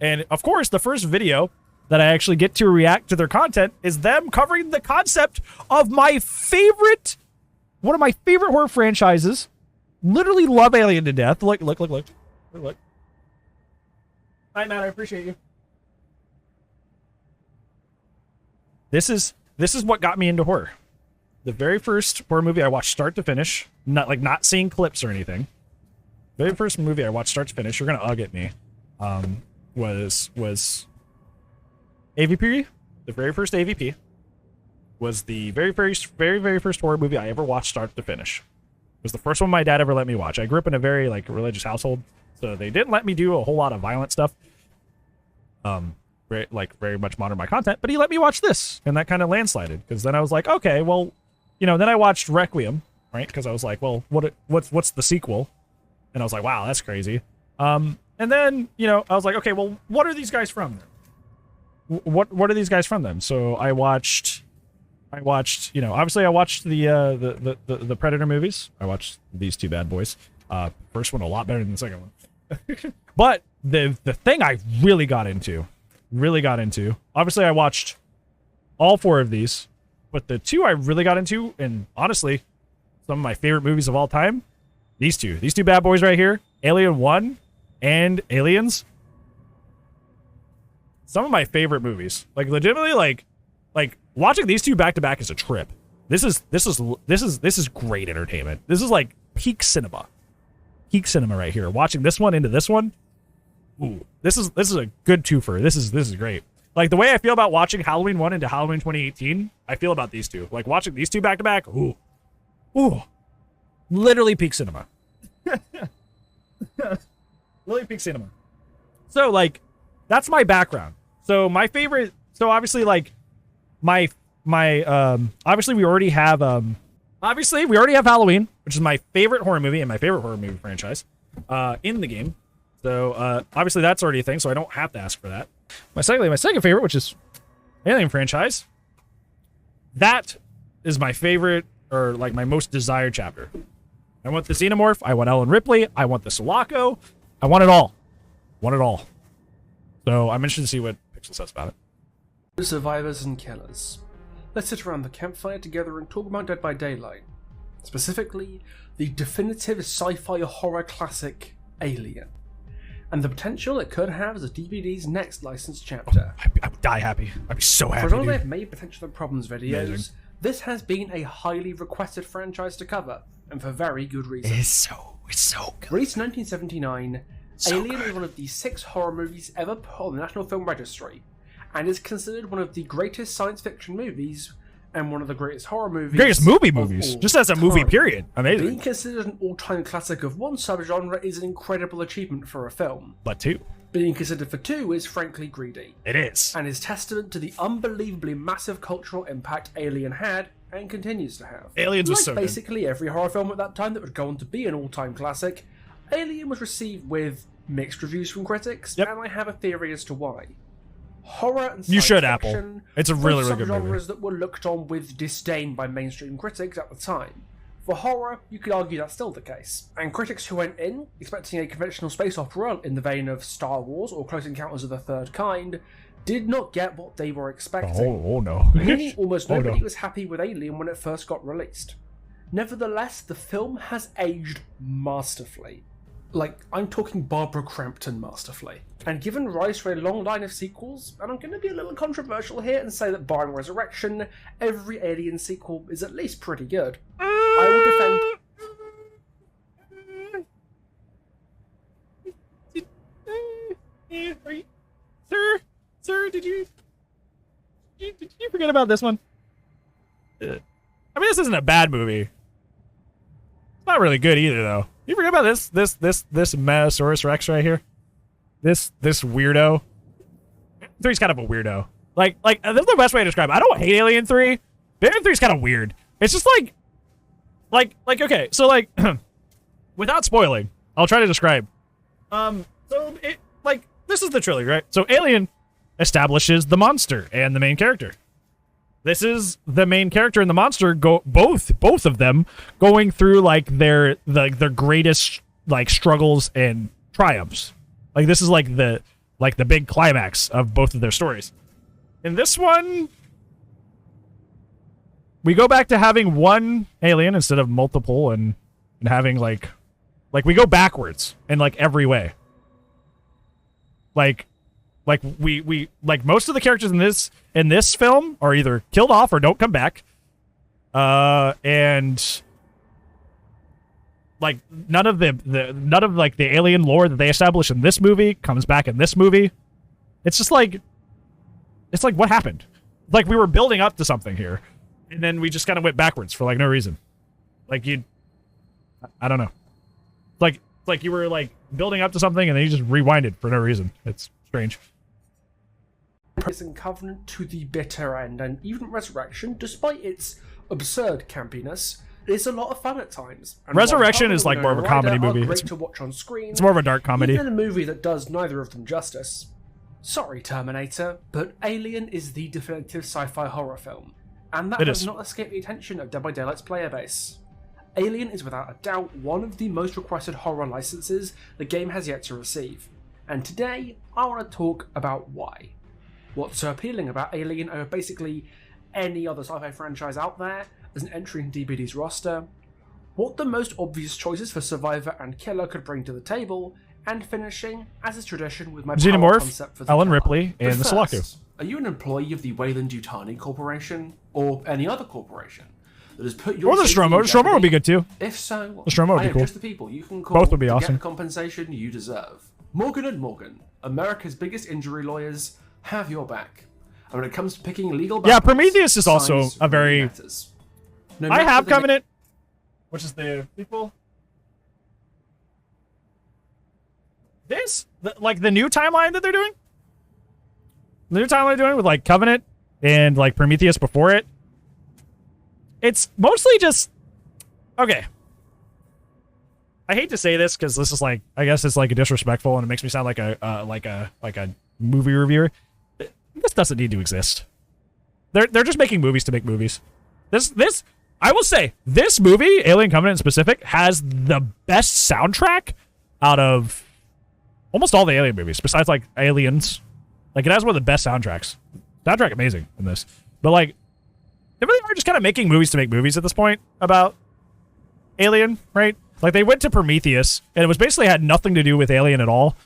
And of course, the first video that I actually get to react to their content is them covering the concept of one of my favorite horror franchises. Literally love Alien to death. Look. Hi, Matt, I appreciate you. This is what got me into horror. The very first horror movie I watched start to finish, not seeing clips or anything. Very first movie I watched start to finish, you're gonna ugh at me, was AVP. The very first AVP was the very first horror movie I ever watched start to finish. It was the first one my dad ever let me watch. I grew up in a very religious household, so they didn't let me do a whole lot of violent stuff. Very much modern my content, but he let me watch this, and that kind of landslided, because then I was like, okay, well, then I watched Requiem, right? Because I was like, well, what's the sequel? And I was like, wow, that's crazy. And then, I was like, okay, well, what are these guys from then? What are these guys from them? So I watched, obviously I watched the Predator movies. I watched these two bad boys. First one a lot better than the second one. But the thing I really got into, obviously I watched all 4 of these, but the 2 I really got into, and honestly, some of my favorite movies of all time, these two bad boys right here, Alien 1 and Aliens. Some of my favorite movies, legitimately, like watching these 2 back to back is a trip. This is great entertainment. This is like peak cinema right here. Watching this one into this one, ooh, this is a good twofer. This is great. Like the way I feel about watching Halloween 1 into Halloween 2018, I feel about these 2. Like watching these 2 back to back, ooh, literally peak cinema. Literally peak cinema. So that's my background. So my favorite. So obviously obviously we already have Halloween, which is my favorite horror movie and my favorite horror movie franchise in the game. So obviously that's already a thing, so I don't have to ask for that. My second favorite, which is Alien franchise, that is my favorite, or my most desired chapter. I want the Xenomorph, I want Ellen Ripley, I want the Sulaco, I want it all. So I'm interested to see what Pixel says about it. Survivors and killers. Let's sit around the campfire together and talk about Dead by Daylight. Specifically, the definitive sci-fi horror classic, Alien. And the potential it could have as a DBD's next licensed chapter. I would die happy. I'd be so happy. For all they've made potential problems videos, amazing. This has been a highly requested franchise to cover, and for very good reason. It's so good. Released in 1979, Alien is one of the 6 horror movies ever put on the National Film Registry, and is considered one of the greatest science fiction movies and one of the greatest horror movies. Greatest movies, just as a movie period. Amazing. Being considered an all-time classic of one subgenre is an incredible achievement for a film. But 2. Being considered for 2 is frankly greedy. It is. And is testament to the unbelievably massive cultural impact Alien had and continues to have. Aliens was so basically every horror film at that time that would go on to be an all-time classic, Alien was received with mixed reviews from critics, and I have a theory as to why. Horror and science fiction, Apple. It's a really good movie. Genres that were looked on with disdain by mainstream critics at the time. For horror, you could argue that's still the case. And critics who went in expecting a conventional space opera in the vein of Star Wars or Close Encounters of the Third Kind did not get what they were expecting. Oh no. Meaning almost nobody was happy with Alien when it first got released. Nevertheless, the film has aged masterfully. I'm talking Barbara Crampton masterfully. And given rise to a long line of sequels, and I'm going to be a little controversial here and say that barring Resurrection, every Alien sequel is at least pretty good. I will defend... Sir, did you forget about this one? I mean, this isn't a bad movie. It's not really good either, though. You forget about this Metasaurus Rex right here? This weirdo. 3's kind of a weirdo. Like that's the best way to describe it. I don't hate Alien 3. But Alien 3 is kind of weird. It's just okay, so without spoiling, I'll try to describe. So it this is the trilogy, right? So Alien establishes the monster and the main character. This is the main character and the monster both of them going through their greatest struggles and triumphs. This is the like the big climax of both of their stories. In this one, we go back to having one alien instead of multiple, and having like we go backwards in like every way. Like we like most of the characters in this film are either killed off or don't come back. And like none of like the alien lore that they establish in this movie comes back in this movie. It's just like, it's like, what happened? Like we were building up to something here, and then we just kind of went backwards for like no reason. Like I don't know. Like you were like building up to something and then you just rewinded for no reason. It's strange. And Covenant to the bitter end, and even Resurrection, despite its absurd campiness, is a lot of fun at times. And Resurrection is like more of a comedy movie. Great to watch on screen. It's more of a dark comedy. Even a movie that does neither of them justice. Sorry, Terminator, but Alien is the definitive sci-fi horror film, and that does not escape the attention of Dead by Daylight's player base. Alien is without a doubt one of the most requested horror licenses the game has yet to receive, and today I want to talk about why. What's so appealing about Alien over basically any other sci-fi franchise out there as an entry in DBD's roster, what the most obvious choices for Survivor and Killer could bring to the table, and finishing, as is tradition, with my power concept for the Ellen killer. Ripley, and the Sulaku. Are you an employee of the Weyland-Yutani Corporation, or any other corporation that has put your... Or the Stromo. The Stromo would be good too. If so, the Stromo would be cool. Just the people you can call both would be to awesome. Get the compensation you deserve. Morgan & Morgan, America's biggest injury lawyers, have your back. And when it comes to picking legal battles, yeah, Prometheus is also a very... I have Covenant, which is the sequel. Like the new timeline that they're doing? The new timeline they're doing with like Covenant and like Prometheus before it. It's mostly just... Okay. I hate to say this because this is like, I guess it's like a disrespectful and it makes me sound like a movie reviewer. This doesn't need to exist. They're just making movies to make movies. This I will say, this movie, Alien Covenant in specific, has the best soundtrack out of almost all the Alien movies, besides like Aliens. Like it has one of the best soundtracks. Soundtrack amazing in this. But like, they really are just kind of making movies to make movies at this point about Alien, right? Like they went to Prometheus, and it was basically had nothing to do with Alien at all.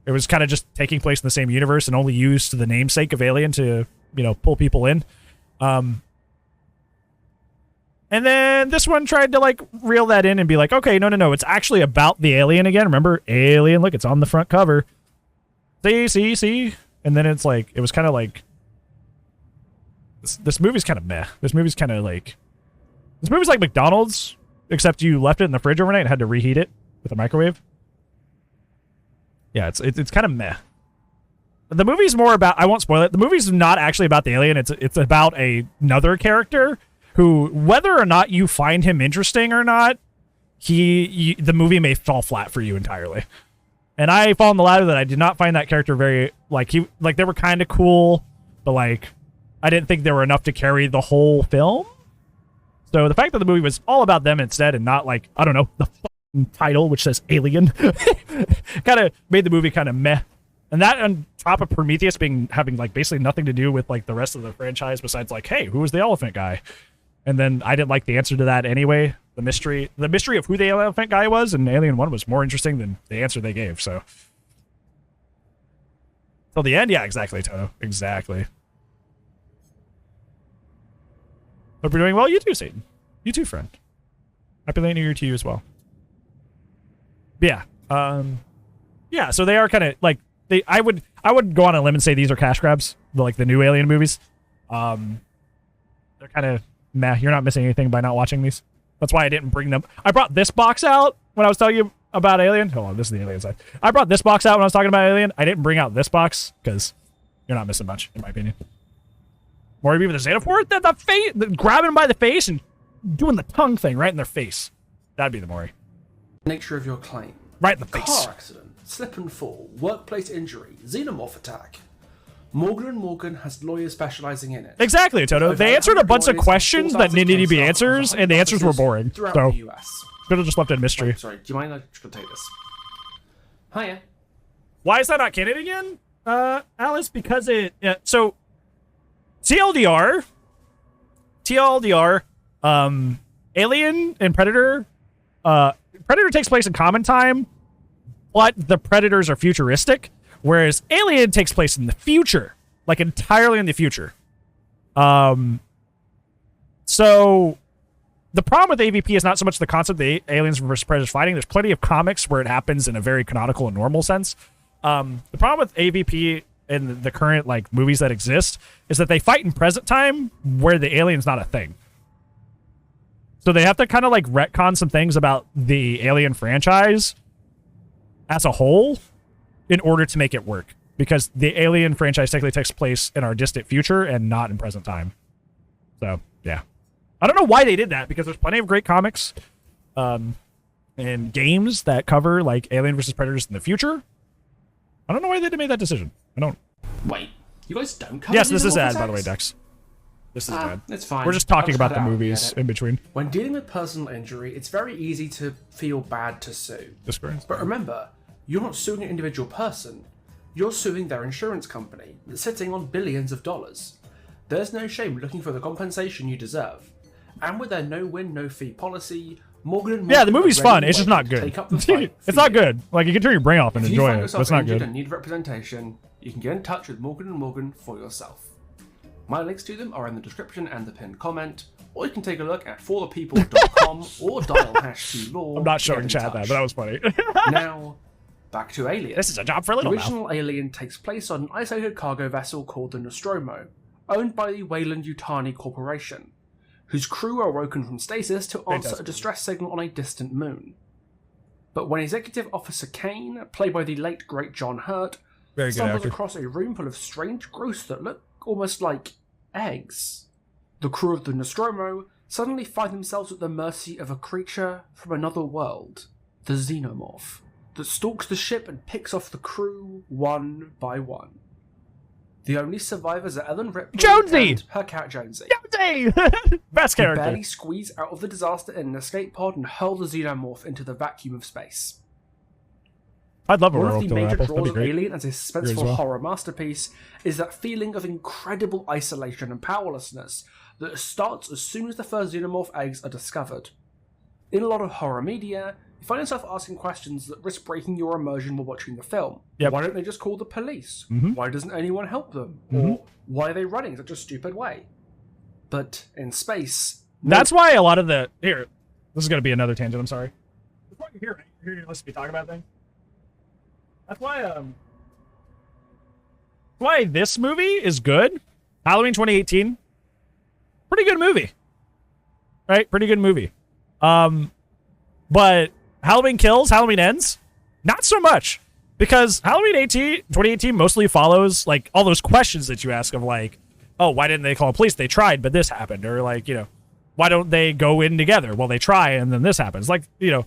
It was kind of just taking place in the same universe and only used the namesake of Alien to, you know, pull people in. And then this one tried to like reel that in and be like, okay, no, it's actually about the alien again. Remember, Alien, look, it's on the front cover. See. And then it's like, it was kind of like, this movie's kind of meh. This movie's like McDonald's, except you left it in the fridge overnight and had to reheat it with a microwave. Yeah, it's kind of meh. The movie's more about, I won't spoil it, the movie's not actually about the alien, it's about another character who, whether or not you find him interesting or not, the movie may fall flat for you entirely. And I fall on the ladder that I did not find that character very, they were kind of cool, but like, I didn't think they were enough to carry the whole film. So the fact that the movie was all about them instead and not like, I don't know, the title, which says Alien, kind of made the movie kind of meh. And that on top of Prometheus having like basically nothing to do with like the rest of the franchise besides like, hey, who was the elephant guy? And then I didn't like the answer to that anyway. The mystery of who the elephant guy was in Alien 1 was more interesting than the answer they gave. So till the end, yeah, exactly, Toto. Exactly. Hope you're doing well. You too, Satan. You too, friend. Happy late New Year to you as well. But yeah. So they are kind of like I would go on a limb and say these are cash grabs, like the new Alien movies. They're kind of meh. You're not missing anything by not watching these. That's why I didn't bring them. I brought this box out when I was telling you about Alien. Hold on, this is the Alien side. I brought this box out when I was talking about Alien. I didn't bring out this box because you're not missing much, in my opinion. Or even the Xenoport, the face, grabbing him by the face and doing the tongue thing right in their face. That'd be the Maury. Nature of your claim. Right in the face. Car accident, slip and fall, workplace injury, xenomorph attack. Morgan & Morgan has lawyers specializing in it. Exactly, Toto. They answered a bunch of questions that needed to be answers, and the answers were boring. So, the US. Could have just left it in mystery. Sorry, do you mind I just take this? Hiya. Why is that not canon again? Alice, because so TLDR, Alien and Predator, Predator takes place in common time, but the Predators are futuristic, whereas Alien takes place in the future, like entirely in the future. So the problem with AVP is not so much the concept of the aliens versus predators fighting. There's plenty of comics where it happens in a very canonical and normal sense. The problem with AVP and the current like movies that exist is that they fight in present time where the alien's not a thing. So they have to kind of like retcon some things about the Alien franchise as a whole in order to make it work, because the Alien franchise technically takes place in our distant future and not in present time. So yeah, I don't know why they did that, because there's plenty of great comics and games that cover like Alien versus Predators in the future. I don't know why they made that decision. I don't. Wait, you guys don't cover? Yes, this is ad, by the way, Dex. This is bad. It's fine. We're just talking about the movies in between. When dealing with personal injury, it's very easy to feel bad to sue. But remember, you're not suing an individual person. You're suing their insurance company that's sitting on billions of dollars. There's no shame looking for the compensation you deserve. And with their no-win, no-fee policy, Morgan yeah, the movie's fun. It's just not good. It's not good. Like, you can turn your brain off and enjoy it, but it's not good. And need representation, you can get in touch with Morgan & Morgan for yourself. My links to them are in the description and the pinned comment, or you can take a look at forthepeople.com or dial #2law. I'm not showing chat that, but that was funny. Now, back to Alien. This is a job for a little The original Alien takes place on an isolated cargo vessel called the Nostromo, owned by the Weyland-Yutani Corporation, whose crew are awoken from stasis to answer a distress signal on a distant moon. But when Executive Officer Kane, played by the late great John Hurt, stumbles across a room full of strange growths that look almost like eggs, the crew of the Nostromo suddenly find themselves at the mercy of a creature from another world, the Xenomorph, that stalks the ship and picks off the crew one by one. The only survivors are Ellen Ripley and her cat Jonesy. Jonesy! Best character. They barely squeeze out of the disaster in an escape pod and hurl the Xenomorph into the vacuum of space. I'd love a One of the major draws of Alien as a suspenseful horror masterpiece is that feeling of incredible isolation and powerlessness that starts as soon as the first Xenomorph eggs are discovered. In a lot of horror media, you find yourself asking questions that risk breaking your immersion while watching the film. Yep. Why don't they just call the police? Why doesn't anyone help them? Or why are they running in such a stupid way? But in space... That's why a lot of the... Here, this is going to be another tangent, I'm sorry. Here you listen to me talk about things. That's why this movie is good. Halloween 2018, pretty good movie, right? Pretty good movie. But Halloween Kills, Halloween Ends, not so much, because Halloween 2018 mostly follows like all those questions that you ask of like, oh, why didn't they call police? They tried, but this happened, or like, you know, why don't they go in together? Well, they try, and then this happens. Like, you know,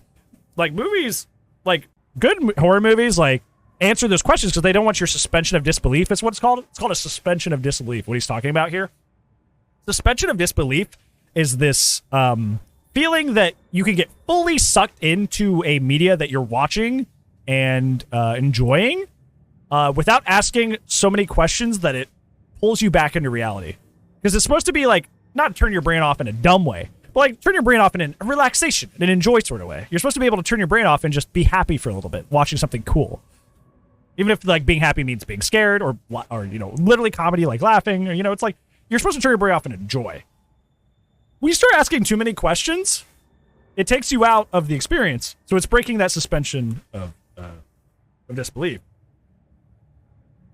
like movies, like good horror movies, like. Answer those questions because they don't want your suspension of disbelief. It's what it's called. It's called a suspension of disbelief. What he's talking about here. Suspension of disbelief is this feeling that you can get fully sucked into a media that you're watching and enjoying without asking so many questions that it pulls you back into reality. Because it's supposed to be like, not turn your brain off in a dumb way, but like turn your brain off in a relaxation, in an enjoy sort of way. You're supposed to be able to turn your brain off and just be happy for a little bit, watching something cool. Even if like being happy means being scared or you know, literally comedy like laughing, or you know, it's like you're supposed to turn your brain off and enjoy. When you start asking too many questions, it takes you out of the experience. So it's breaking that suspension of disbelief,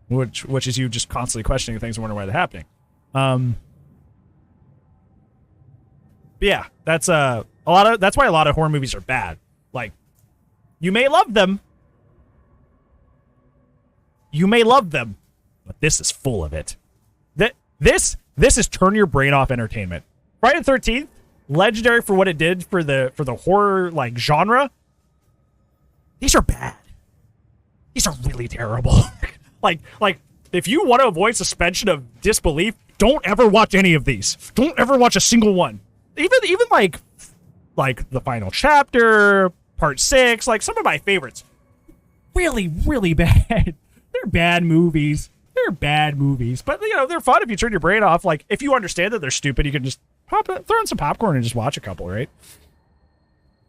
which is you just constantly questioning things and wondering why they're happening. But yeah, that's why a lot of horror movies are bad. Like, you may love them. You may love them, but this is full of it. This is turn your brain off entertainment. Friday the 13th, legendary for what it did for the horror like genre. These are bad. These are really terrible. like if you want to avoid suspension of disbelief, don't ever watch any of these. Don't ever watch a single one. Even like the final chapter, part 6, like some of my favorites. Really, really bad. They're bad movies. They're bad movies. But, you know, they're fun if you turn your brain off. Like, if you understand that they're stupid, you can just throw in some popcorn and just watch a couple, right?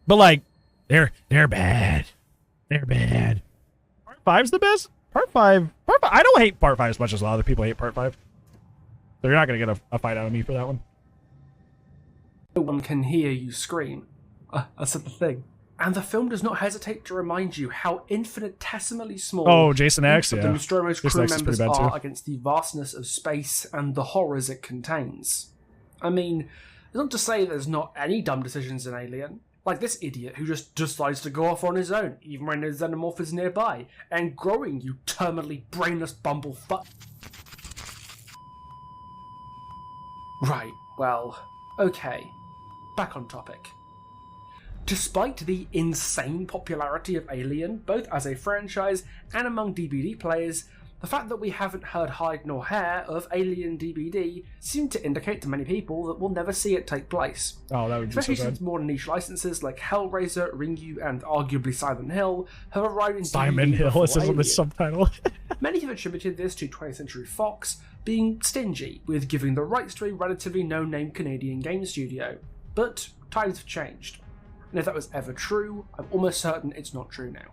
But, like, they're bad. They're bad. Part 5's the best? Part 5, I don't hate Part 5 as much as a lot of other people hate Part 5. So you're not going to get a fight out of me for that one. No one can hear you scream. That's the thing. And the film does not hesitate to remind you how infinitesimally small Jason X, the Nostromo's Jason crew X is members pretty bad are too. against the vastness of space and the horrors it contains. I mean, it's not to say there's not any dumb decisions in Alien. Like this idiot who just decides to go off on his own, even when his xenomorph is nearby. And growing, you terminally brainless bumblefuck. Right, well, okay. Back on topic. Despite the insane popularity of Alien, both as a franchise and among DBD players, the fact that we haven't heard hide nor hair of Alien DBD seemed to indicate to many people that we'll never see it take place. Oh, that would be so Especially bad. since more niche licenses like Hellraiser, Ringu, and arguably Silent Hill have arrived in Simon DBD Hill, before it says on Alien. the subtitle. Many have attributed this to 20th Century Fox being stingy with giving the rights to a relatively no-name Canadian game studio. But times have changed. And if that was ever true, I'm almost certain it's not true now.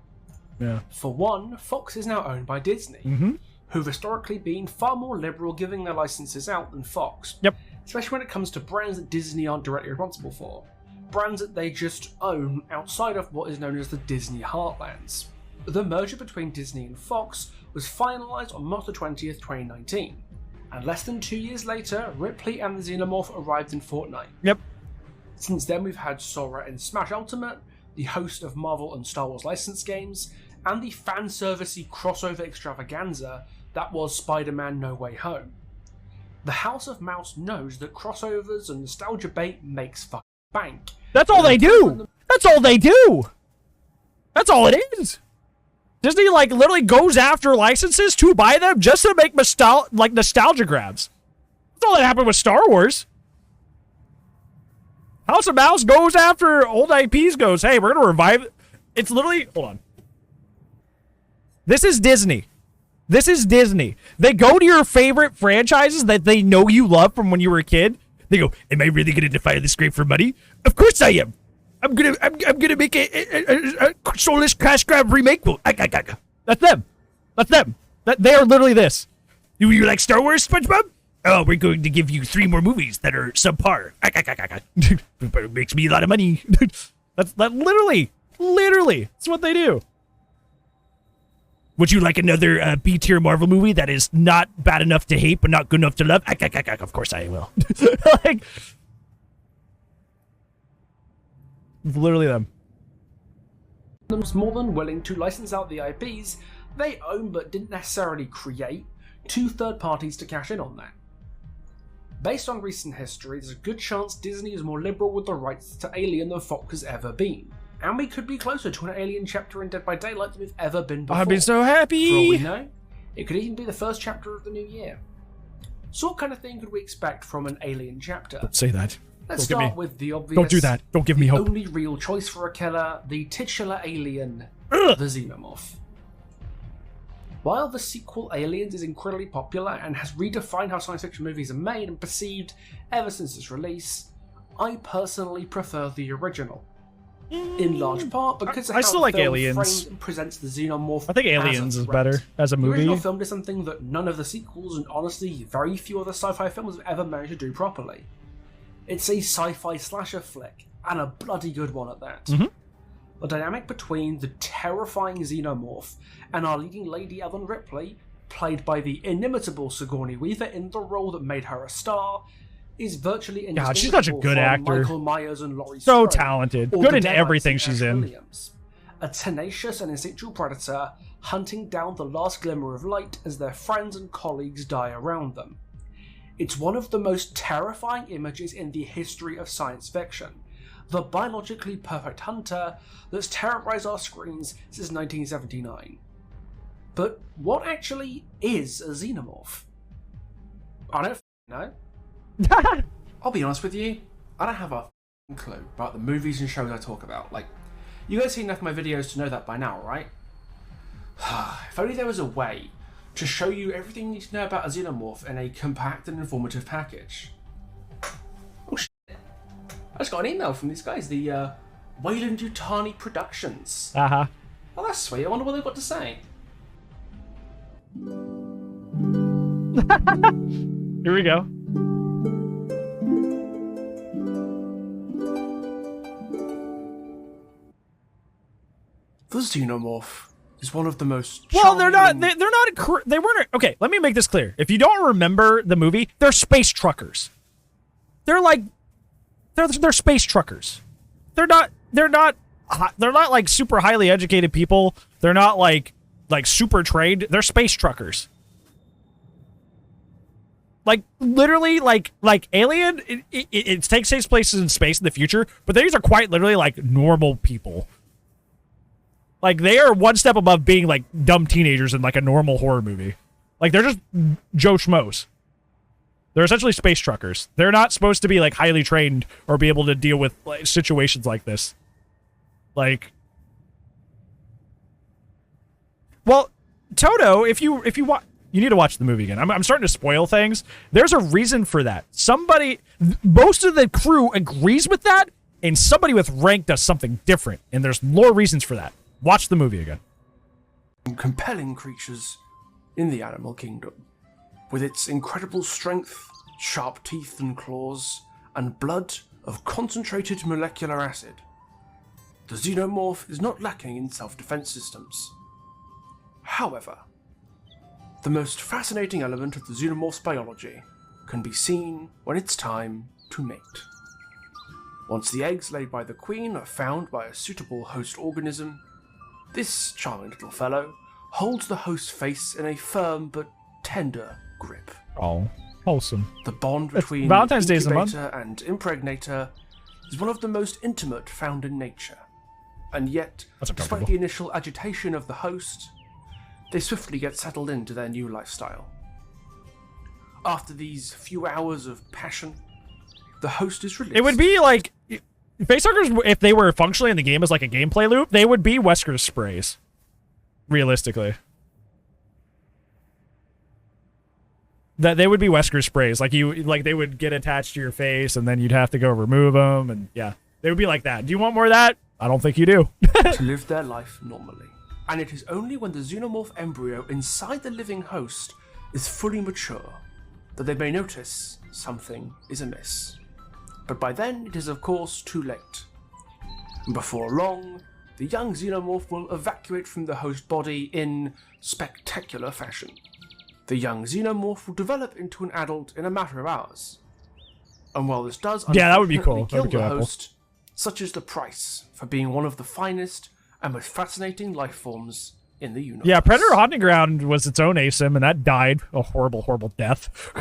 Yeah. For one, Fox is now owned by Disney, who've historically been far more liberal giving their licenses out than Fox. Yep. Especially when it comes to brands that Disney aren't directly responsible for. Brands that they just own outside of what is known as the Disney Heartlands. The merger between Disney and Fox was finalised on March 20th, 2019. And less than 2 years later, Ripley and the Xenomorph arrived in Fortnite. Yep. Since then, we've had Sora in Smash Ultimate, the host of Marvel and Star Wars licensed games, and the fan-servicey crossover extravaganza that was Spider-Man No Way Home. The House of Mouse knows that crossovers and nostalgia bait makes fucking bank. That's all they do! That's all they do! That's all it is! Disney, like, literally goes after licenses to buy them just to make nostalgia grabs. That's all that happened with Star Wars. House of Mouse goes after old IPs, goes, hey, we're going to revive it. It's literally, hold on. This is Disney. This is Disney. They go to your favorite franchises that they know you love from when you were a kid. They go, am I really going to defy this great for money? Of course I am. I'm gonna make a soulless cash grab remake. That's them. That's them. They are literally this. Do you like Star Wars, SpongeBob? Oh, we're going to give you 3 more movies that are subpar. But it makes me a lot of money. That's literally. That's what they do. Would you like another B-tier Marvel movie that is not bad enough to hate but not good enough to love? Of course I will. Like, literally them. Them's more than willing to license out the IPs they own but didn't necessarily create to third parties to cash in on that. Based on recent history, there's a good chance Disney is more liberal with the rights to Alien than Fox has ever been. And we could be closer to an Alien chapter in Dead by Daylight than we've ever been before. I'd be so happy. For all we know, it could even be the first chapter of the new year. So what kind of thing could we expect from an Alien chapter? Don't say that. Let's start with the obvious. Don't do that. Don't give me hope. Only real choice for a killer, the titular alien, the Xenomorph. While the sequel Aliens is incredibly popular and has redefined how science fiction movies are made and perceived ever since its release, I personally prefer the original. In large part because of I how still the like film Aliens. frames and presents the Xenomorph. I think as a Aliens is threat. better as a The movie. original film did something that none of the sequels and honestly very few other sci-fi films have ever managed to do properly. It's a sci-fi slasher flick, and a bloody good one at that. The dynamic between the terrifying Xenomorph and our leading lady Ellen Ripley, played by the inimitable Sigourney Weaver in the role that made her a star, is virtually God, she's such a indistinguishable good from actor. Michael Myers and Laurie So Strode, talented. or Good the in Deadites everything in she's Ash in. Williams. A tenacious and instinctual predator hunting down the last glimmer of light as their friends and colleagues die around them. It's one of the most terrifying images in the history of science fiction. The biologically perfect hunter that's terrorized our screens since 1979. But what actually is a xenomorph? I don't know. I'll be honest with you, I don't have a clue about the movies and shows I talk about. Like, you guys seen enough of my videos to know that by now, right? If only there was a way to show you everything you need to know about a xenomorph in a compact and informative package. Oh shit. I just got an email from these guys, the Weyland-Yutani Productions. Uh-huh. Oh, that's sweet. I wonder what they've got to say. Here we go. The xenomorph is one of the most Well, they're not. charming- They weren't. Okay, let me make this clear. If you don't remember the movie, they're space truckers. They're like, they're space truckers. They're not like super highly educated people. They're not like super trained. They're space truckers. Like literally, like Alien. It takes places in space in the future, but these are quite literally like normal people. Like, they are one step above being, like, dumb teenagers in, like, a normal horror movie. Like, they're just Joe Schmoes. They're essentially space truckers. They're not supposed to be, like, highly trained or be able to deal with like, situations like this. Like... Well, Toto, if you watch... You need to watch the movie again. I'm starting to spoil things. There's a reason for that. Most of the crew agrees with that, and somebody with rank does something different. And there's more reasons for that. Watch the movie again. Compelling creatures in the animal kingdom. With its incredible strength, sharp teeth and claws, and blood of concentrated molecular acid, the xenomorph is not lacking in self-defense systems. However, the most fascinating element of the xenomorph's biology can be seen when it's time to mate. Once the eggs laid by the queen are found by a suitable host organism, this charming little fellow holds the host's face in a firm but tender grip. Oh, wholesome. The bond between Valentine's Day is a month. incubator and impregnator is one of the most intimate found in nature. And yet, That's despite uncomfortable. the initial agitation of the host, they swiftly get settled into their new lifestyle. After these few hours of passion, the host is released. It would be like... Facehuggers, if they were functionally in the game as like a gameplay loop, they would be Wesker's sprays. Realistically. That they would be Wesker's sprays. Like they would get attached to your face and then you'd have to go remove them, and yeah. They would be like that. Do you want more of that? I don't think you do. to live their life normally. And it is only when the xenomorph embryo inside the living host is fully mature that they may notice something is amiss. But by then, it is of course too late. And before long, the young xenomorph will evacuate from the host body in spectacular fashion. The young xenomorph will develop into an adult in a matter of hours. And while this does Yeah, that would be cool. kill That would be the cool. host, such is the price for being one of the finest and most fascinating life forms in the universe. Yeah, Predator Haunting Ground was its own ASIM, and that died a horrible, horrible death.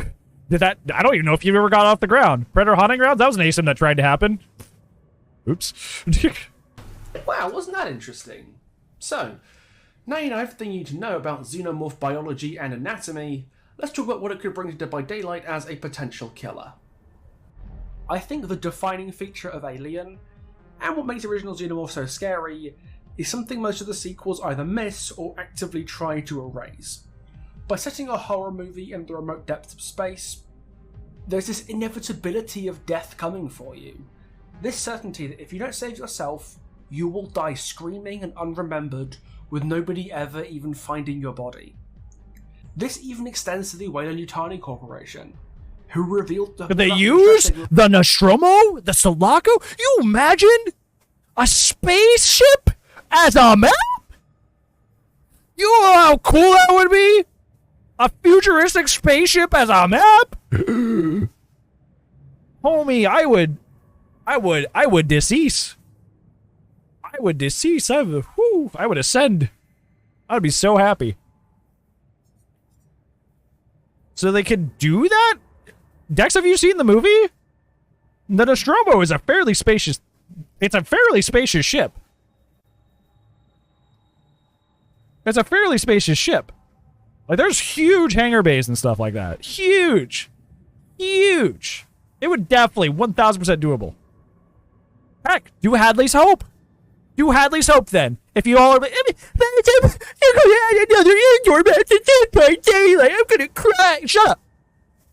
I don't even know if you ever got off the ground. Predator Haunting Grounds, that was an ASIM that tried to happen. Oops. Wow, wasn't that interesting? So, now you know everything you need to know about xenomorph biology and anatomy, let's talk about what it could bring to Dead by Daylight as a potential killer. I think the defining feature of Alien, and what makes the original Xenomorph so scary, is something most of the sequels either miss or actively try to erase. By setting a horror movie in the remote depths of space, there's this inevitability of death coming for you. This certainty that if you don't save yourself, you will die screaming and unremembered, with nobody ever even finding your body. This even extends to the Weyland-Yutani Corporation, who revealed the... Could they use the Nostromo? The Sulaco? You imagine a spaceship as a map? You know how cool that would be? A futuristic spaceship as a map? Homie, I would decease. I would decease. I would ascend. I would be so happy. So they could do that? Dex, have you seen the movie? The Nostromo is a fairly spacious... It's a fairly spacious ship. It's a fairly spacious ship. Like, there's huge hangar bays and stuff like that. Huge. Huge. It would definitely 1,000% doable. Heck, do Hadley's Hope. Do Hadley's Hope then. If you all are like, you're gonna add another indoor match at Dead by Daylight. I'm gonna cry. Shut up.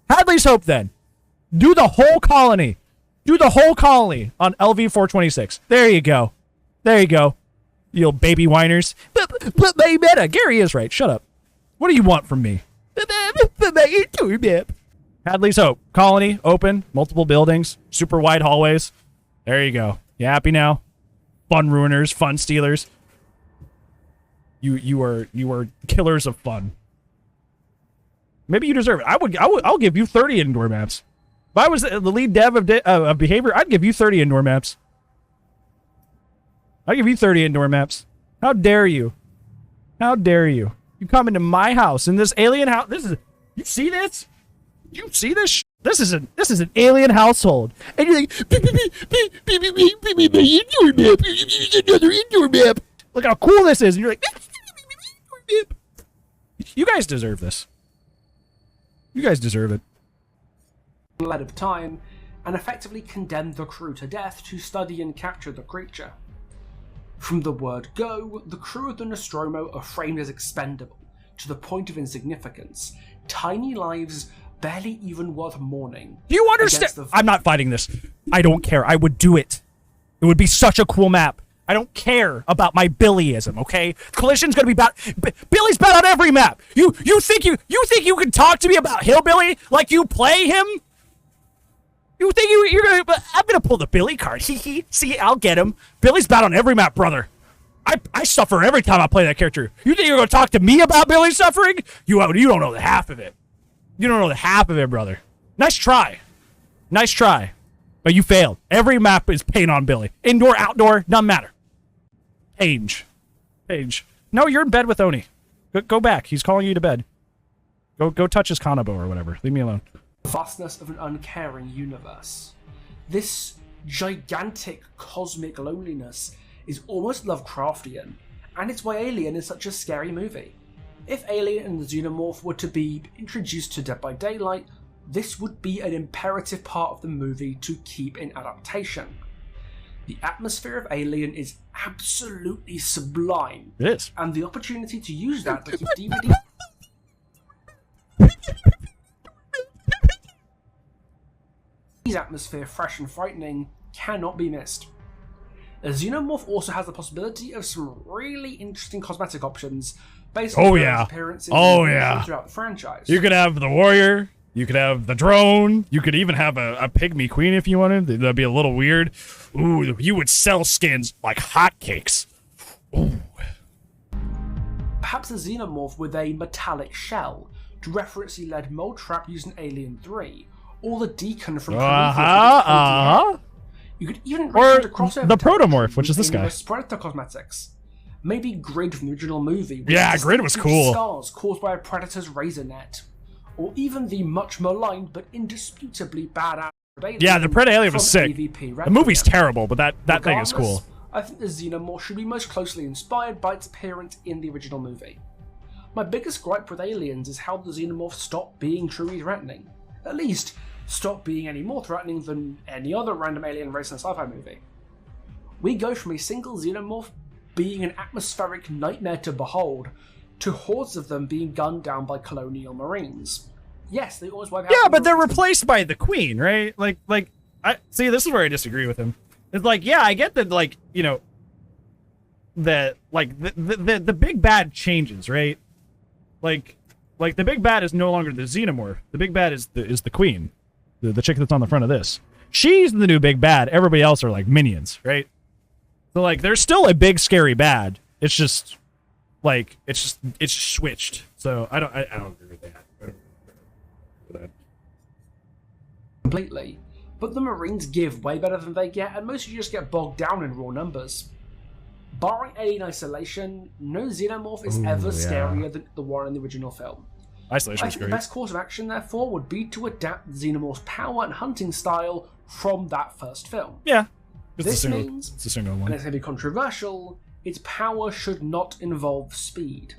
Hadley's Hope then. Do the whole colony. Do the whole colony on LV-426. There you go. There you go. You little baby whiners. But my meta. Gary is right. Shut up. What do you want from me? Hadley's Hope. Colony, open, multiple buildings, super wide hallways. There you go. You happy now? Fun ruiners, fun stealers. You are killers of fun. Maybe you deserve it. I'll give you 30 indoor maps. If I was the lead dev of behavior, I'd give you 30 indoor maps. I'll give you 30 indoor maps. How dare you? How dare you? You come into my house in this alien house. You see this? You see this? This is an alien household, and you're like, indoor map. Another indoor map. Look how cool this is, and you're like, you guys deserve this. You guys deserve it. Led of time, and effectively condemned the crew to death to study and capture the creature. From the word go, the crew of the Nostromo are framed as expendable, to the point of insignificance. Tiny lives barely even worth mourning. Do you understand? I'm not fighting this. I don't care. I would do it. It would be such a cool map. I don't care about my Billyism, okay? Collision's gonna be bad. Billy's bad on every map. You think you can talk to me about Hillbilly like you play him? You think you're gonna? I'm gonna pull the Billy card. See, I'll get him. Billy's bad on every map, brother. I suffer every time I play that character. You think you're gonna talk to me about Billy suffering? You don't know the half of it. You don't know the half of it, brother. Nice try. Nice try. But you failed. Every map is pain on Billy. Indoor, outdoor, doesn't matter. Page. No, you're in bed with Oni. Go back. He's calling you to bed. Go touch his Kanabo or whatever. Leave me alone. Vastness of an uncaring universe. This gigantic cosmic loneliness is almost Lovecraftian, and it's why Alien is such a scary movie. If Alien and the Xenomorph were to be introduced to Dead by Daylight, this would be an imperative part of the movie to keep in adaptation. The atmosphere of Alien is absolutely sublime. It is. And the opportunity to use that to keep DBD atmosphere fresh and frightening cannot be missed. A Xenomorph also has the possibility of some really interesting cosmetic options based on his appearances throughout the franchise. You could have the warrior, you could have the drone, you could even have a pygmy queen if you wanted. That'd be a little weird. Ooh, you would sell skins like hotcakes. Ooh. Perhaps a Xenomorph with a metallic shell to reference the lead mole trap used in Alien 3, or the Deacon from Prometheus. You could even or the Protomorph, which is this guy. Predator cosmetics. Maybe Grid from the original movie. Yeah, Grid was cool. Scars caused by a predator's razor net. Or even the much maligned but indisputably badass Alien. Yeah, the Predator Alien was sick. The movie's terrible, but that thing is cool. I think the Xenomorph should be most closely inspired by its appearance in the original movie. My biggest gripe with Aliens is how the Xenomorph stopped being truly threatening. At least, stop being any more threatening than any other random alien race in a sci-fi movie. We go from a single Xenomorph being an atmospheric nightmare to behold, to hordes of them being gunned down by colonial marines. Yes, they always wipe out. Yeah, but they're replaced by the Queen, right? Like I see. This is where I disagree with him. It's like, yeah, I get that, like, you know, that like the big bad changes, right? Like the big bad is no longer the Xenomorph. The big bad is the Queen. The chick that's on the front of this. She's the new big bad. Everybody else are like minions, right? So like there's still a big scary bad. It's just like it's switched. So I don't agree with that. Completely. But the Marines give way better than they get, and most of you just get bogged down in raw numbers. Barring Alien Isolation, no Xenomorph is ever scarier than the one in the original film. Isolation I was think great. the best course of action, therefore, would be to adapt the Xenomorph's power and hunting style from that first film. Yeah. This means, it's a single one. and it's going to be controversial, its power should not involve speed.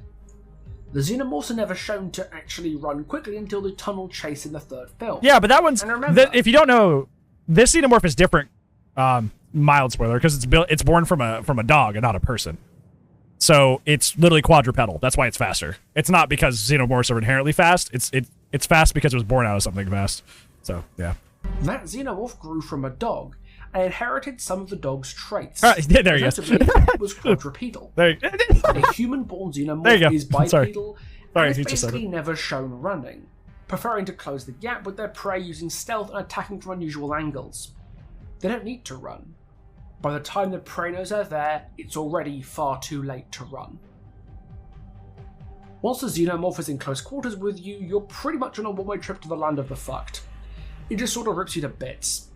The Xenomorphs are never shown to actually run quickly until the tunnel chase in the third film. Yeah, but that one's... And remember, if you don't know, this Xenomorph is different Mild spoiler, because it's born from a dog and not a person. So it's literally quadrupedal. That's why it's faster. It's not because xenomorphs are inherently fast. It's fast because it was born out of something fast. So yeah. That xenomorph grew from a dog and inherited some of the dog's traits. Yeah, there you go. It was quadrupedal. A human-born xenomorph is bipedal and is basically never shown running, preferring to close the gap with their prey using stealth and attacking from unusual angles. They don't need to run. By the time the prey knows they're there, it's already far too late to run. Once the xenomorph is in close quarters with you, you're pretty much on a one-way trip to the land of the fucked. It just sort of rips you to bits.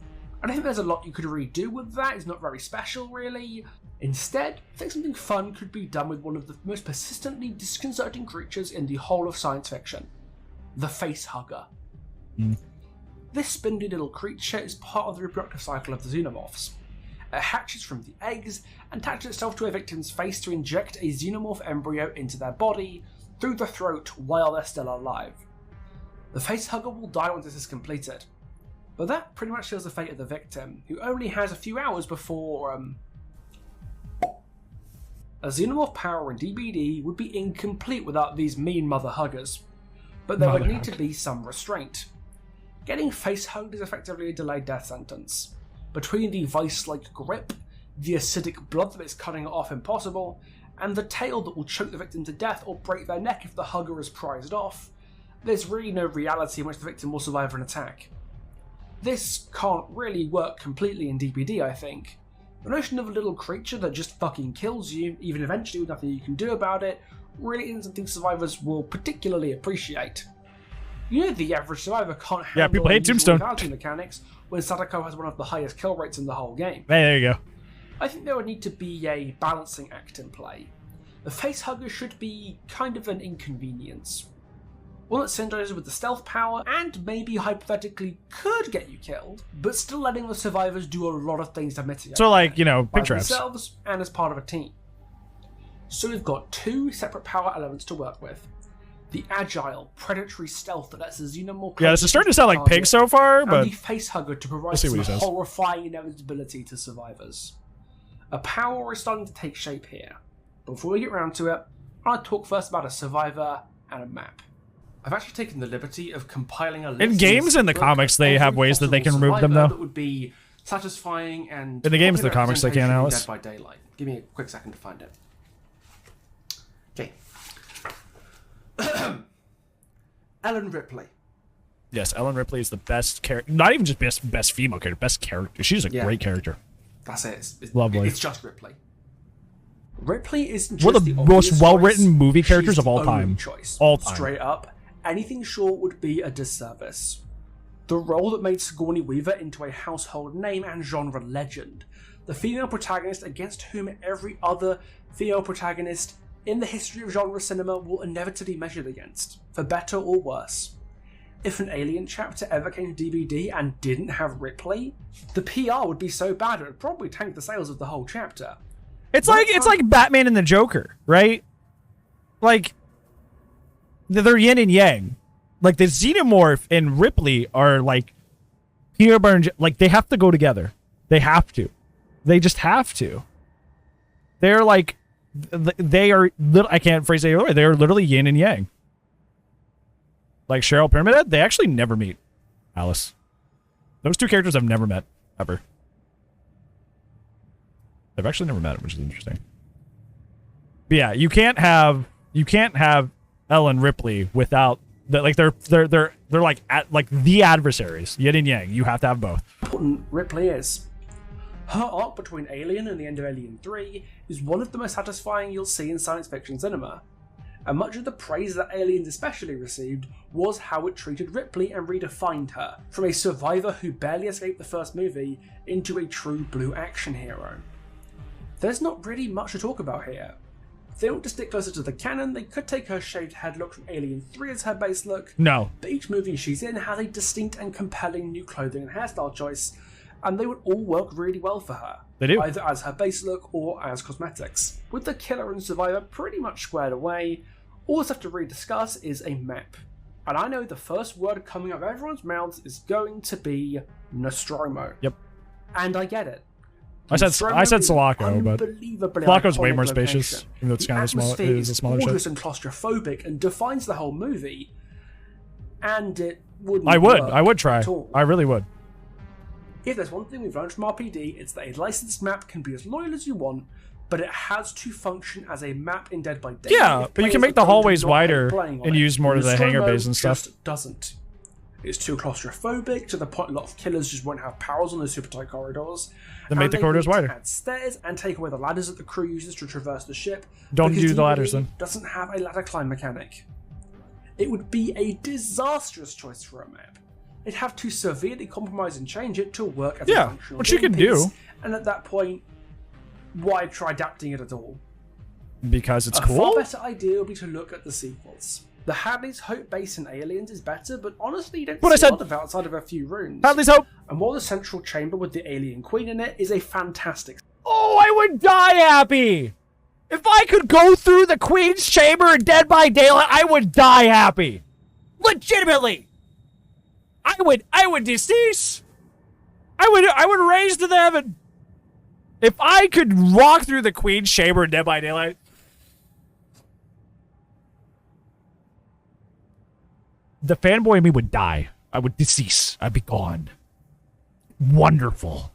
I don't think there's a lot you could really do with that. It's not very special, really. Instead, I think something fun could be done with one of the most persistently disconcerting creatures in the whole of science fiction. The facehugger. This spindly little creature is part of the reproductive cycle of the xenomorphs. It hatches from the eggs and attaches itself to a victim's face to inject a xenomorph embryo into their body through the throat while they're still alive. The facehugger will die once this is completed, but that pretty much seals the fate of the victim, who only has a few hours before a xenomorph power in DBD would be incomplete without these mean mother huggers, but there would need to be some restraint. Getting face-hugged is effectively a delayed death sentence. Between the vice-like grip, the acidic blood that makes cutting it off impossible, and the tail that will choke the victim to death or break their neck if the hugger is prized off, there's really no reality in which the victim will survive an attack. This can't really work completely in DBD, I think. The notion of a little creature that just fucking kills you, even eventually with nothing you can do about it, really isn't something survivors will particularly appreciate. You know the average survivor can't handle people hate Tombstone mechanics when Sadako has one of the highest kill rates in the whole game. Hey, there you go. I think there would need to be a balancing act in play. The facehugger should be kind of an inconvenience. One that synergizes with the stealth power and maybe hypothetically could get you killed, but still letting the survivors do a lot of things to mitigate. So like, pig traps. Themselves and as part of a team. So we've got two separate power elements to work with. The agile, predatory stealth that lets the xenomorph... Yeah, this is starting to sound like pigs so far, but... And the facehugger to provide some horrifying inevitability to survivors. A power is starting to take shape here. Before we get round to it, I'll talk first about a survivor and a map. I've actually taken the liberty of compiling a list... In games and the comics, they have ways that they can remove them, though. That would be satisfying and... In the games and the comics, they can, Alice. Dead by Daylight. Give me a quick second to find it. Okay. Ellen Ripley. Yes, Ellen Ripley is the best character. Not even just best female character, best character. She's a great character. That's it. It's lovely. It's just Ripley. Ripley isn't one just of the most well-written movie characters of all time. All time. Straight up, anything short would be a disservice. The role that made Sigourney Weaver into a household name and genre legend. The female protagonist against whom every other female protagonist in the history of genre cinema will inevitably be measured against, for better or worse. If an Alien chapter ever came to DBD and didn't have Ripley, the PR would be so bad it would probably tank the sales of the whole chapter. It's like Batman and the Joker, right? Like they're yin and yang. Like the Xenomorph and Ripley are like peanut butter and like they have to go together. They have to. They just have to. They're like they are. I can't phrase it either way. They are literally yin and yang. Like Cheryl Pyramid Head, they actually never meet. Alice, those two characters I've never met ever. I've actually never met him, which is interesting. But yeah, you can't have Ellen Ripley without like they're like the adversaries, yin and yang. You have to have both. Important Ripley is. Her arc between Alien and the end of Alien 3 is one of the most satisfying you'll see in science fiction cinema. And much of the praise that Aliens especially received was how it treated Ripley and redefined her, from a survivor who barely escaped the first movie into a true blue action hero. There's not really much to talk about here. If they want to stick closer to the canon, they could take her shaved head look from Alien 3 as her base look. No. But each movie she's in has a distinct and compelling new clothing and hairstyle choice, and they would all work really well for her. They do. Either as her base look or as cosmetics. With the killer and survivor pretty much squared away, all that's left to really discuss is a map. And I know the first word coming out of everyone's mouths is going to be Nostromo. Yep. And I get it. I said Sulaco, but Sulaco's way more spacious, location. even though it's kind of small. It Atmosphere is a smaller ship. gorgeous and claustrophobic and defines the whole movie. And it wouldn't I would work try. at all. I really would. If there's one thing we've learned from RPD, it's that a licensed map can be as loyal as you want, but it has to function as a map in Dead by Daylight. Yeah, but you can make the hallways wider and use more of the hangar bays and stuff. Just doesn't. It's too claustrophobic to the point a lot of killers just won't have powers on those super tight corridors. Then make the corridors wider. Add stairs and take away the ladders that the crew uses to traverse the ship. Don't because do the DBD ladders then. Doesn't have a ladder climb mechanic. It would be a disastrous choice for a map. It'd have to severely compromise and change it to work as a functional which you can do. And at that point, why try adapting it at all? Because it's A cool? far better idea would be to look at the sequels. The Hadley's Hope base in Aliens is better, but honestly you don't see a lot of outside of a few rooms. Hadley's Hope! And while the central chamber with the alien queen in it is a fantastic... Oh, I would die happy! If I could go through the Queen's Chamber in Dead by Daylight, I would die happy! Legitimately! I would decease! I would raise to the heaven! If I could walk through the Queen's Chamber in Dead by Daylight... The fanboy in me would die. I would decease. I'd be gone. Wonderful.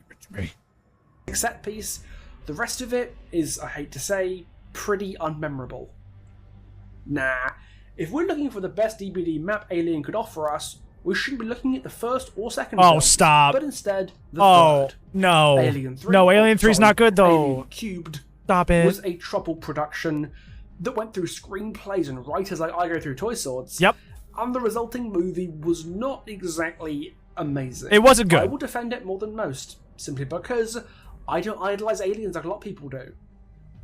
Give it to me. set piece. The rest of it is, I hate to say, pretty unmemorable. Nah, if we're looking for the best DBD map Alien could offer us, we shouldn't be looking at the first or second film, stop. but instead the third. No. Alien 3. No, Alien 3's not good, though. Alien Cubed Stop it. was a troubled production that went through screenplays and writers like I go through Toy Swords. Yep. And the resulting movie was not exactly amazing. It wasn't good. I will defend it more than most, simply because I don't idolize aliens like a lot of people do.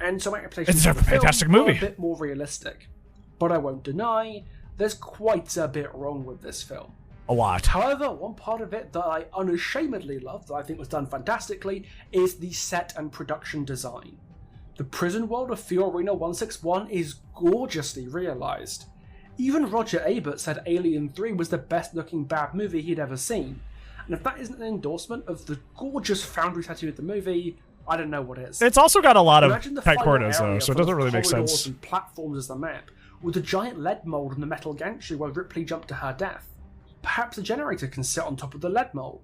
And so my expectations It's a for the film fantastic were movie. a bit more realistic. But I won't deny, there's quite a bit wrong with this film. A lot. However, one part of it that I unashamedly love, that I think was done fantastically, is the set and production design. The prison world of Fiorina 161 is gorgeously realised. Even Roger Ebert said Alien 3 was the best looking bad movie he'd ever seen. And if that isn't an endorsement of the gorgeous foundry setting of the movie, I don't know what is. It's also got a lot of Imagine the tight final corridors, though, area so it full doesn't of really make corridors sense. and platforms as the map, with a giant lead mould in the metal gantry where Ripley jumped to her death. Perhaps a generator can sit on top of the lead mould,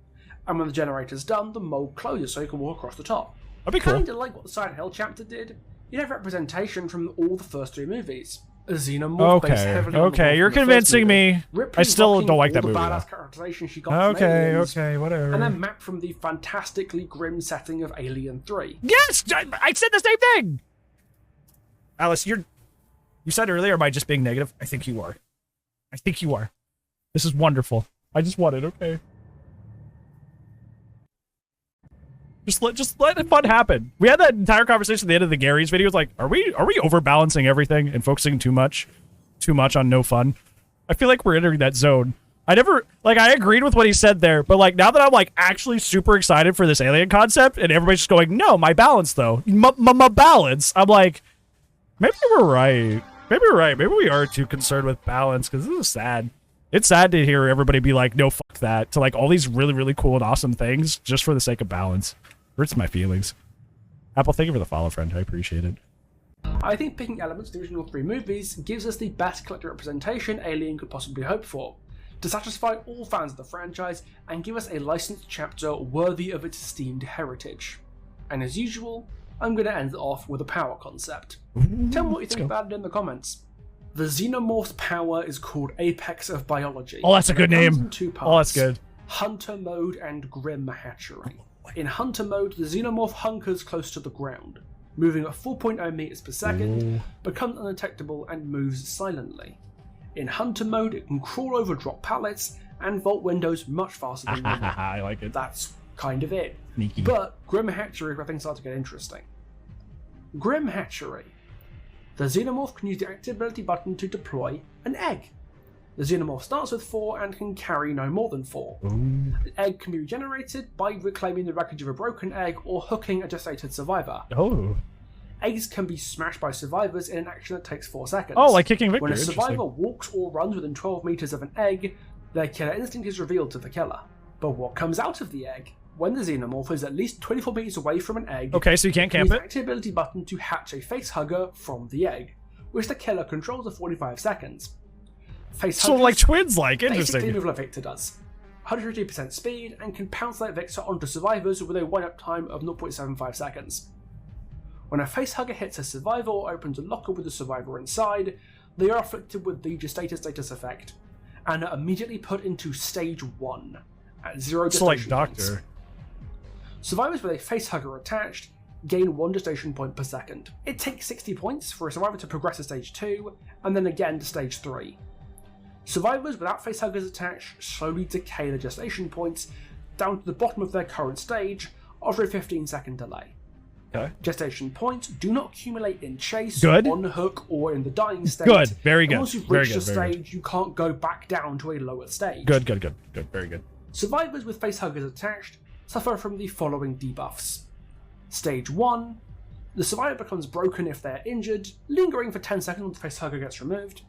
and when the generator's done, the mould closes so you can walk across the top. That'd be cool. Kinda like what the Silent Hill chapter did. You'd have representation from all the first three movies. A xenomorph based heavily on the Okay, you're from the first convincing movie. me. Ripley I still rocking don't like all that the movie, badass though. characterization she got from Okay, Aliens, okay, whatever. and then mapped from the fantastically grim setting of Alien 3. Yes! I said the same thing! Alice, you said earlier, am I just being negative? I think you are. I think you are. This is wonderful. I just want it, okay? Just let fun happen. We had that entire conversation at the end of the Gary's video. It's like, are we overbalancing everything and focusing too much on no fun? I feel like we're entering that zone. I agreed with what he said there, but like now that I'm like actually super excited for this alien concept and everybody's just going, no, my balance though, my balance. I'm like, maybe we're right. Maybe we're right. Maybe we are too concerned with balance because this is sad. It's sad to hear everybody be like, no, fuck that, to like all these really, really cool and awesome things just for the sake of balance. Hurts my feelings. Apple, thank you for the follow, friend. I appreciate it. I think picking elements of the original three movies gives us the best collective representation Alien could possibly hope for, to satisfy all fans of the franchise and give us a licensed chapter worthy of its esteemed heritage. And as usual, I'm going to end it off with a power concept. Tell me what you think about it in the comments. The Xenomorph's power is called Apex of Biology. Oh, that's a good name. In two parts, Oh, that's good. Hunter Mode and Grim Hatchery. In Hunter Mode, the Xenomorph hunkers close to the ground, moving at 4.0 meters per second, becomes undetectable and moves silently. In Hunter Mode, it can crawl over drop pallets and vault windows much faster than normal. I like it. That's kind of it. Sneaky. But Grim Hatchery is where things start to get interesting. Grim Hatchery. The Xenomorph can use the active ability button to deploy an egg. The Xenomorph starts with 4 and can carry no more than 4. An egg can be regenerated by reclaiming the wreckage of a broken egg or hooking a gestated survivor. Oh. Eggs can be smashed by survivors in an action that takes 4 seconds. Oh, like kicking Victor. When a survivor walks or runs within 12 meters of an egg, their killer instinct is revealed to the killer. But what comes out of the egg when the xenomorph is at least 24 meters away from an egg. Okay, so you can't camp it. Use the activity button to hatch a facehugger from the egg, which the killer controls for 45 seconds. So like twins, like interesting. Basically move like Victor does. 150% speed and can pounce like Victor onto survivors with a wind-up time of 0.75 seconds. When a facehugger hits a survivor or opens a locker with the survivor inside, they are afflicted with the gestatus status effect, and are immediately put into stage 1 at 0 gestation like points. Doctor. Survivors with a facehugger attached gain 1 gestation point per second. It takes 60 points for a survivor to progress to stage 2, and then again to stage 3. Survivors without facehuggers attached slowly decay the gestation points down to the bottom of their current stage after a 15-second delay. Okay. Gestation points do not accumulate in chase, Good. on hook, or in the dying state. Good. Very good. Once you've Very reached good. a Very stage, you can't go back down to a lower stage. Good. Very good. Survivors with facehuggers attached suffer from the following debuffs. Stage 1, the survivor becomes broken if they are injured, lingering for 10 seconds until the facehugger gets removed.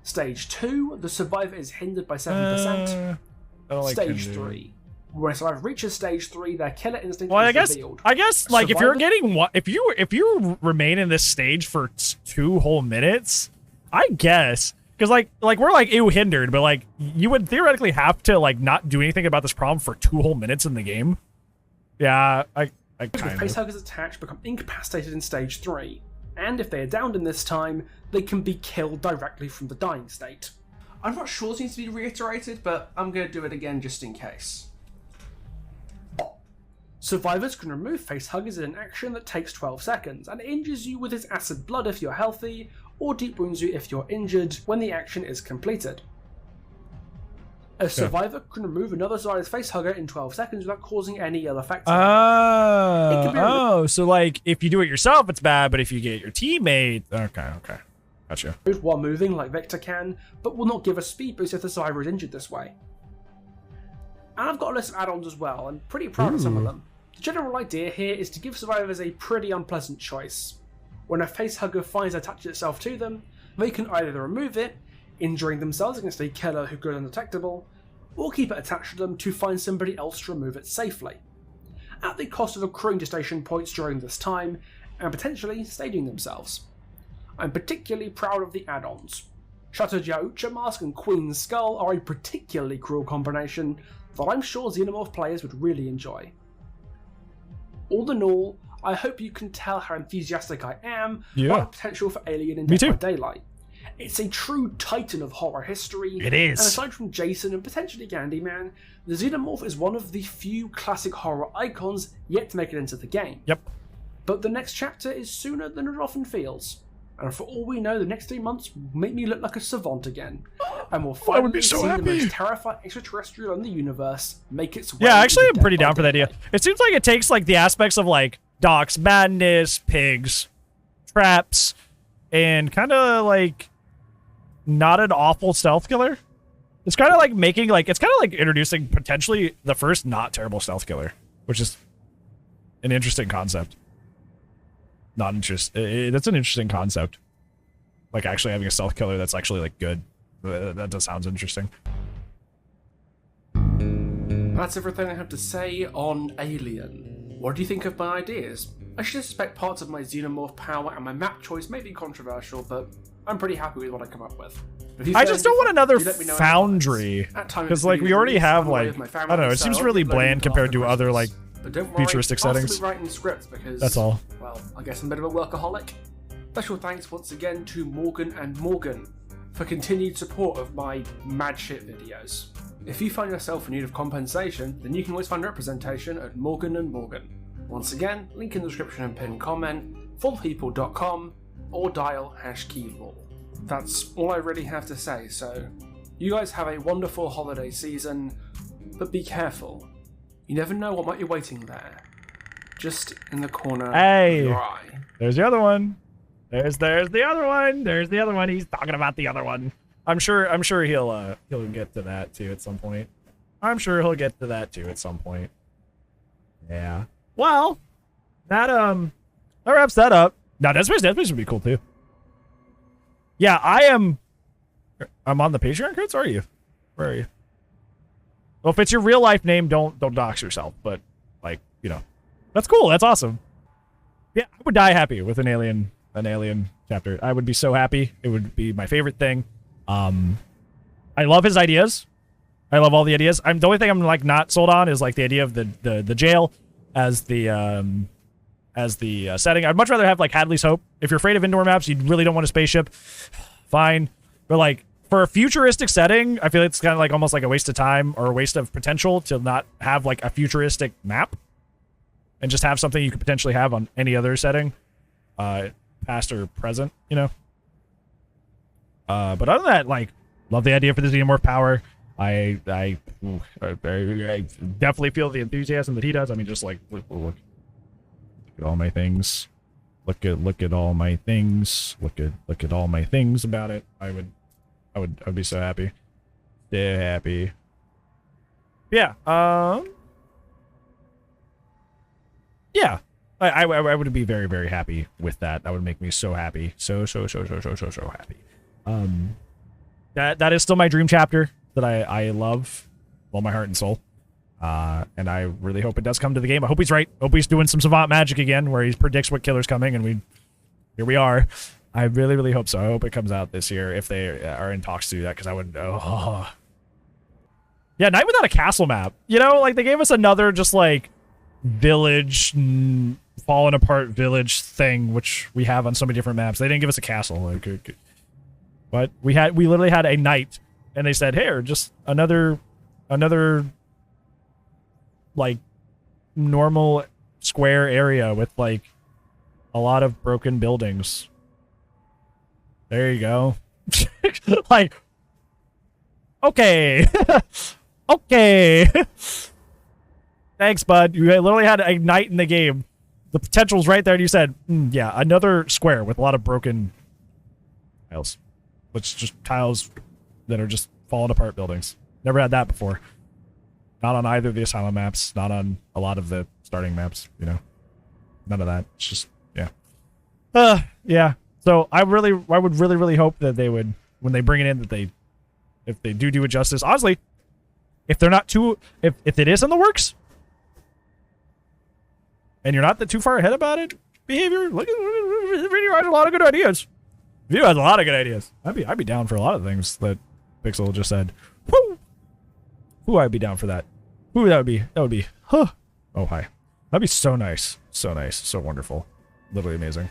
Stage 2, the survivor is hindered by 7%. I don't like Stage Hindu. 3, when a survivor reaches stage 3, their killer instinct Well, is revealed. I guess, like if you're Survivor- getting one, if you remain in this stage for 2 whole minutes, I guess, because like we're like ew hindered, but like you would theoretically have to like not do anything about this problem for 2 whole minutes in the game. Yeah, I With kind of. facehuggers attached become incapacitated in stage 3, and if they are downed in this time, they can be killed directly from the dying state. I'm not sure this needs to be reiterated, but I'm going to do it again just in case. Survivors can remove facehuggers in an action that takes 12 seconds, and injures you with its acid blood if you're healthy, or deep wounds you if you're injured when the action is completed. A survivor can remove another survivor's facehugger in 12 seconds without causing any ill effects. So like if you do it yourself, it's bad, but if you get your teammate, okay, gotcha. While moving like Victor can, but will not give a speed boost if the survivor is injured this way. And I've got a list of add-ons as well, and pretty proud of some of them. The general idea here is to give survivors a pretty unpleasant choice. When a facehugger finds it attaches itself to them, they can either remove it, injuring themselves against a killer who goes undetectable, or keep it attached to them to find somebody else to remove it safely, at the cost of accruing gestation points during this time, and potentially staging themselves. I'm particularly proud of the add-ons. Shattered Yaucha Mask and Queen's Skull are a particularly cruel combination that I'm sure Xenomorph players would really enjoy. All in all, I hope you can tell how enthusiastic I am about the potential for Alien in Dead by Daylight. It's a true titan of horror history. It is. And aside from Jason and potentially Candyman, the Xenomorph is one of the few classic horror icons yet to make it into the game. Yep. But the next chapter is sooner than it often feels. And for all we know, the next 3 months will make me look like a savant again. And we'll finally see the most terrifying extraterrestrial in the universe make its way. Yeah, actually, into I'm pretty Dead by down for that idea. Daylight. It seems like it takes like the aspects of like Doc's madness, pigs, traps, and kind of like not an awful stealth killer. It's kind of like making like it's kind of like introducing potentially the first not terrible stealth killer, which is an interesting concept. Not that's an interesting concept. Like actually having a stealth killer that's actually like good. That does sounds interesting. That's everything I have to say on Alien. What do you think of my ideas? I should suspect parts of my xenomorph power and my map choice may be controversial, but I'm pretty happy with what I come up with. I just don't want another foundry, because like we already have like I don't know. It seems really bland compared to other like futuristic settings. Writing scripts because that's all. Well, I guess I'm a bit of a workaholic. Special thanks once again to Morgan and Morgan for continued support of my mad shit videos. If you find yourself in need of compensation, then you can always find representation at Morgan and Morgan. Once again, link in the description and pinned comment, fullpeople.com, or dial #KeyLaw. That's all I really have to say, so you guys have a wonderful holiday season, but be careful. You never know what might be waiting there. Just in the corner of your eye. There's the other one. There's the other one. There's the other one. He's talking about the other one. I'm sure he'll get to that too at some point. Yeah. Well, that wraps that up. Now Dead Space would be cool too. Yeah, I'm on the Patreon, Chris? Are you? Where are you? Well, if it's your real life name, don't dox yourself. But like, you know, that's cool. That's awesome. Yeah, I would die happy with an alien chapter. I would be so happy. It would be my favorite thing. I love his ideas. I love all the ideas. The only thing I'm like not sold on is like the idea of the jail as the setting. I'd much rather have like Hadley's Hope. If you're afraid of indoor maps, you really don't want a spaceship. Fine, but like for a futuristic setting, I feel like it's kind of like almost like a waste of time or a waste of potential to not have like a futuristic map and just have something you could potentially have on any other setting, past or present, you know. But other than that, like, love the idea for the Xenomorph power. I definitely feel the enthusiasm that he does. I mean, just like look at all my things. Look at all my things. Look at all my things about it. I'd be so happy. So happy. Yeah. Yeah. I would be very, very happy with that. That would make me so happy. So happy. That is still my dream chapter that I love with all my heart and soul. And I really hope it does come to the game. I hope he's right. I hope he's doing some savant magic again where he predicts what killer's coming and here we are. I really, really hope so. I hope it comes out this year if they are in talks to do that, because I would... Oh. Yeah, Night Without a Castle map. You know, like, they gave us another just, like, village, fallen apart village thing, which we have on so many different maps. They didn't give us a castle. Like, but we literally had a knight, and they said, here, just another, like, normal square area with, like, a lot of broken buildings. There you go. Like, okay. Okay. Thanks, bud. You literally had a knight in the game. The potential's right there, and you said, yeah, another square with a lot of broken tiles. Which just tiles that are just falling apart buildings. Never had that before. Not on either of the Asylum maps. Not on a lot of the starting maps, you know. None of that. It's just, yeah. Yeah. So I would really, really hope that they would, when they bring it in, that if they do it justice. Honestly, if they're not too, if it is in the works, and you're not too far ahead about it, behavior, look at the video has a lot of good ideas. The video has a lot of good ideas. I'd be down for a lot of things that Pixel just said. Woo! Ooh, I'd be down for that. Ooh, that would be, huh. Oh, hi. That'd be so nice. So nice. So wonderful. Literally amazing.